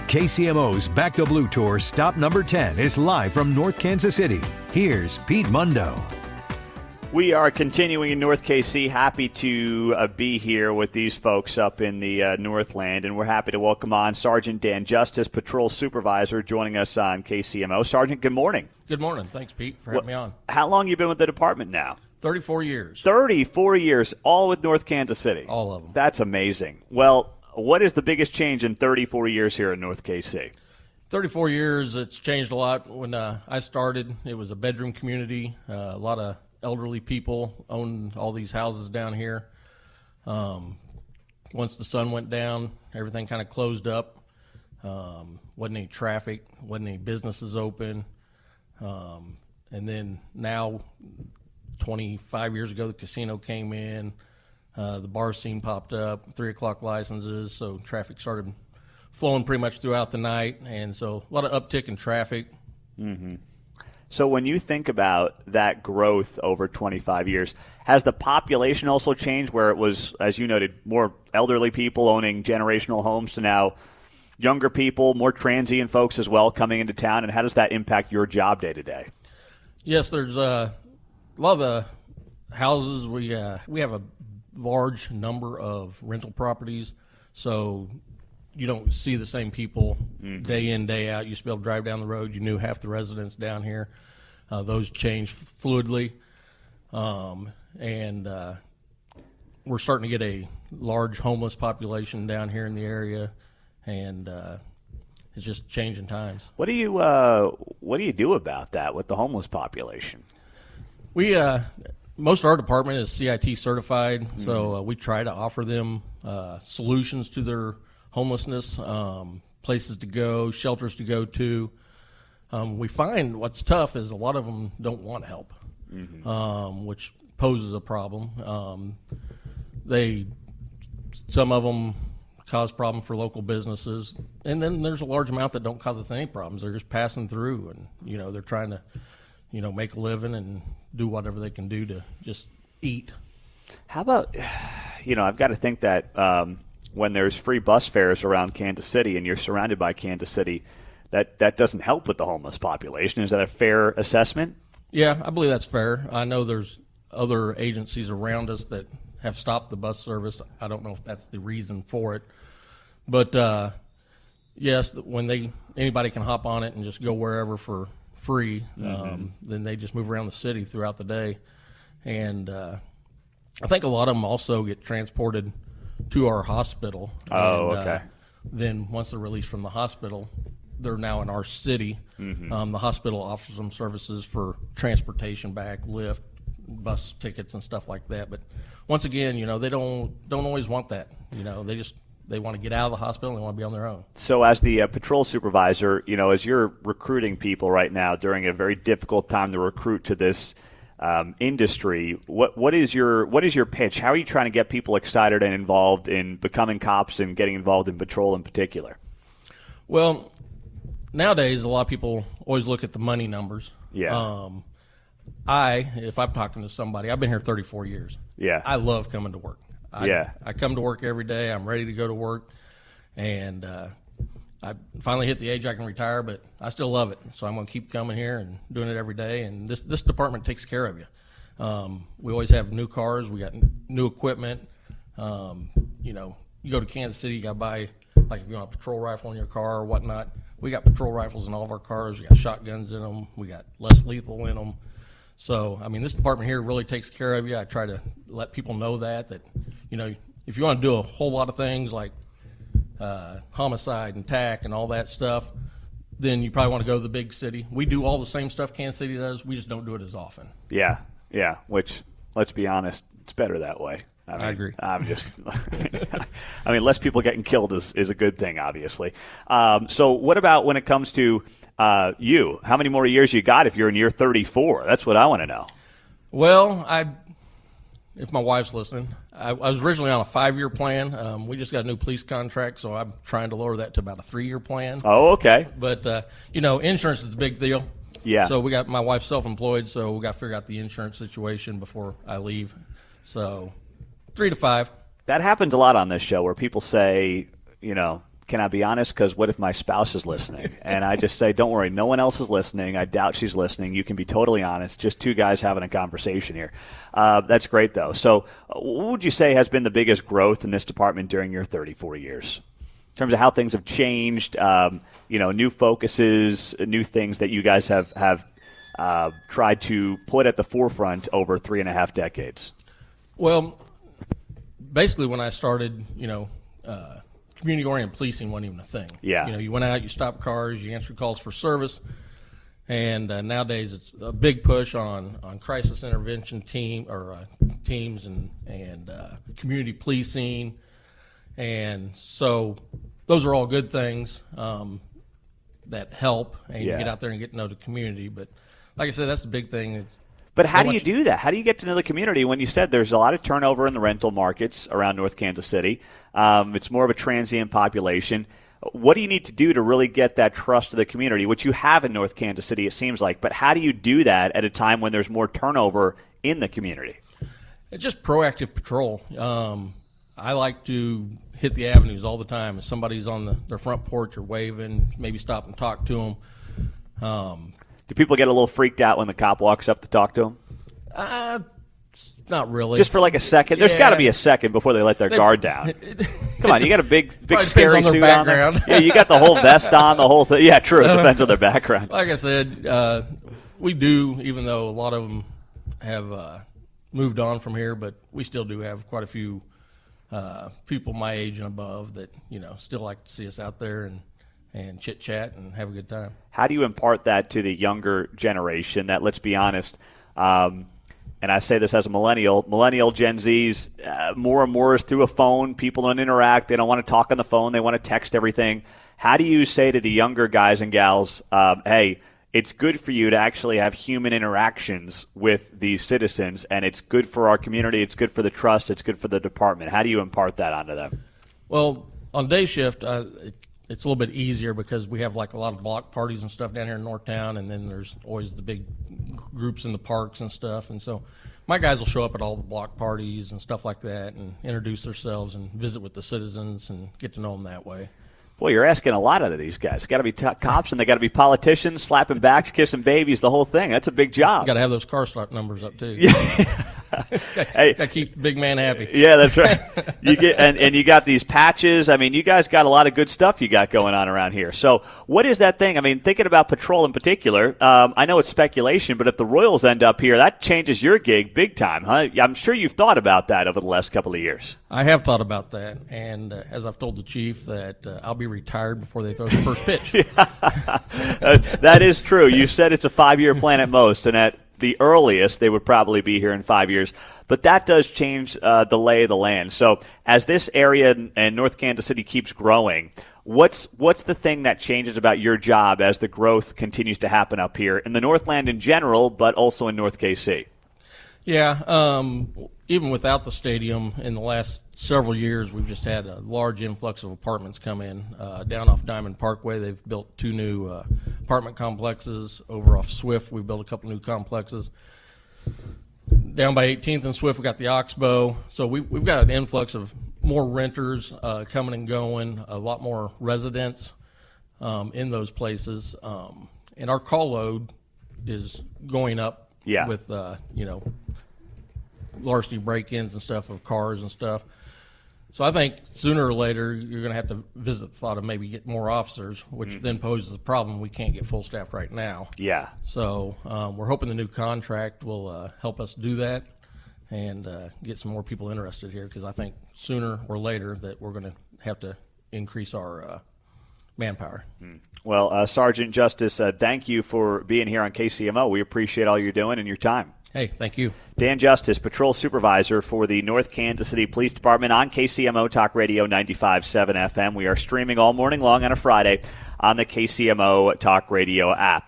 KCMO's Back to Blue Tour stop number 10 is live from North Kansas City. Here's Pete Mundo. We are continuing in North KC. Happy to be here with these folks up in the Northland, and we're happy to welcome on Sergeant Dan Justus, Patrol Supervisor, joining us on KCMO. Sergeant, good morning. Good morning. Thanks, Pete, for having me on. How long have you been with the department now? 34 years. 34 years, all with North Kansas City. All of them. That's amazing. Well, what is the biggest change in 34 years here in North KC? 34 years, it's changed a lot. When I started, it was a bedroom community. A lot of elderly people owned all these houses down here. Once the sun went down, everything kind of closed up. Wasn't any traffic, wasn't any businesses open. And then now, 25 years ago, the casino came in. The bar scene popped up, 3 o'clock licenses, so traffic started flowing pretty much throughout the night, and so a lot of uptick in traffic. Mm-hmm. So when you think about that growth over 25 years, has the population also changed where it was, as you noted, more elderly people owning generational homes to now younger people, more transient folks as well coming into town, and how does that impact your job day to day? Yes, there's a lot of houses. We have a large number of rental properties, so you don't see the same people day in, day out. You used to be able to drive down the road. You knew half the residents down here. Those change fluidly, and we're starting to get a large homeless population down here in the area, and it's just changing times. What do you do about that with the homeless population? We most of our department is CIT certified, so we try to offer them solutions to their homelessness, places to go, shelters to go to. We find what's tough is a lot of them don't want help, which poses a problem. Some of them cause problems for local businesses, and then there's a large amount that don't cause us any problems. They're just passing through, and they're trying to make a living and do whatever they can do to just eat. How about, I've got to think that when there's free bus fares around Kansas City and you're surrounded by Kansas City, that doesn't help with the homeless population. Is that a fair assessment? Yeah, I believe that's fair. I know there's other agencies around us that have stopped the bus service. I don't know if that's the reason for it. But, yes, when anybody can hop on it and just go wherever for free, then they just move around the city throughout the day. And I think a lot of them also get transported to our hospital. Oh, okay. Then once they're released from the hospital, they're now in our city. The hospital offers them services for transportation back, lift, bus tickets and stuff like that. But once again, they don't always want that. They want to get out of the hospital and they want to be on their own. So as the patrol supervisor, as you're recruiting people right now during a very difficult time to recruit to this industry, what is your pitch? How are you trying to get people excited and involved in becoming cops and getting involved in patrol in particular? Well, nowadays a lot of people always look at the money numbers. Yeah. If I'm talking to somebody, I've been here 34 years. Yeah. I love coming to work. I come to work every day. I'm ready to go to work, and I finally hit the age I can retire, but I still love it. So I'm going to keep coming here and doing it every day. And this department takes care of you. We always have new cars. We got new equipment. You go to Kansas City, you got to buy, like if you want a patrol rifle in your car or whatnot. We got patrol rifles in all of our cars. We got shotguns in them. We got less lethal in them. So, this department here really takes care of you. I try to let people know that, if you want to do a whole lot of things like homicide and TAC and all that stuff, then you probably want to go to the big city. We do all the same stuff Kansas City does. We just don't do it as often. Yeah, which, let's be honest, it's better that way. I agree. Less people getting killed is a good thing, obviously. So what about when it comes to you? How many more years you got if you're in year 34? That's what I want to know. Well, if my wife's listening, I was originally on a 5-year plan. We just got a new police contract, so I'm trying to lower that to about a 3-year plan. Oh, okay. But, insurance is a big deal. Yeah. So we got my wife's self-employed, so we got to figure out the insurance situation before I leave. So 3 to 5. That happens a lot on this show where people say, can I be honest? Because what if my spouse is listening? And I just say, don't worry, no one else is listening. I doubt she's listening. You can be totally honest. Just two guys having a conversation here. That's great, though. So what would you say has been the biggest growth in this department during your 34 years? In terms of how things have changed, new focuses, new things that you guys have tried to put at the forefront over 3.5 decades? Well, basically when I started, community-oriented policing wasn't even a thing. Yeah. You went out, you stopped cars, you answered calls for service, and nowadays it's a big push on crisis intervention teams and community policing, and so those are all good things that help, and you get out there and get to know the community. But like I said, that's the big thing. But how do you do that? How do you get to know the community when you said there's a lot of turnover in the rental markets around North Kansas City? It's more of a transient population. What do you need to do to really get that trust of the community, which you have in North Kansas City, it seems like? But how do you do that at a time when there's more turnover in the community? It's just proactive patrol. I like to hit the avenues all the time. If somebody's on their front porch or waving, maybe stop and talk to them. Do people get a little freaked out when the cop walks up to talk to them? Not really. Just for like a second? There's got to be a second before they let their guard down. Come on, you got a big scary suit on there. Yeah, you got the whole vest on, the whole thing. Yeah, true. It depends on their background. Like I said, we do, even though a lot of them have moved on from here, but we still do have quite a few people my age and above that, still like to see us out there and chit-chat and have a good time. How do you impart that to the younger generation that, let's be honest, and I say this as a millennial Gen Zs, more and more is through a phone. People don't interact. They don't want to talk on the phone. They want to text everything. How do you say to the younger guys and gals, hey, it's good for you to actually have human interactions with these citizens, and it's good for our community, it's good for the trust, it's good for the department? How do you impart that onto them? Well, on day shift, it's a little bit easier because we have like a lot of block parties and stuff down here in Northtown, and then there's always the big groups in the parks and stuff. And so my guys will show up at all the block parties and stuff like that and introduce themselves and visit with the citizens and get to know them that way. Boy, you're asking a lot out of these guys. Got to be cops, and they got to be politicians, slapping backs, kissing babies, the whole thing. That's a big job. Got to have those car start numbers up too. Yeah. Hey, got to keep the big man happy. Yeah, that's right. You get and you got these patches. I mean, you guys got a lot of good stuff you got going on around here. So, what is that thing? I mean, thinking about patrol in particular, I know it's speculation, but if the Royals end up here, that changes your gig big time, huh? I'm sure you've thought about that over the last couple of years. I have thought about that, and as I've told the chief, that I'll be retired before they throw the first pitch. That is true. You said it's a 5-year plan at most, and at the earliest, they would probably be here in 5 years. But that does change the lay of the land. So as this area and North Kansas City keeps growing, what's the thing that changes about your job as the growth continues to happen up here in the Northland in general, but also in North KC? Yeah, even without the stadium, in the last several years, we've just had a large influx of apartments come in. Down off Diamond Parkway, they've built 2 new apartment complexes. Over off Swift, we've built a couple new complexes. Down by 18th and Swift, we got the Oxbow. So we've got an influx of more renters coming and going, a lot more residents in those places. And our call load is going up with, larceny break-ins and stuff of cars and stuff. So I think sooner or later you're going to have to visit the thought of maybe get more officers, which then poses a problem. We can't get full staff right now. Yeah. So we're hoping the new contract will help us do that and get some more people interested here, because I think sooner or later that we're going to have to increase our manpower. Well, Sergeant Justus, thank you for being here on KCMO. We appreciate all you're doing and your time. Hey, thank you. Dan Justus, Patrol Supervisor for the North Kansas City Police Department on KCMO Talk Radio 95.7 FM. We are streaming all morning long on a Friday on the KCMO Talk Radio app.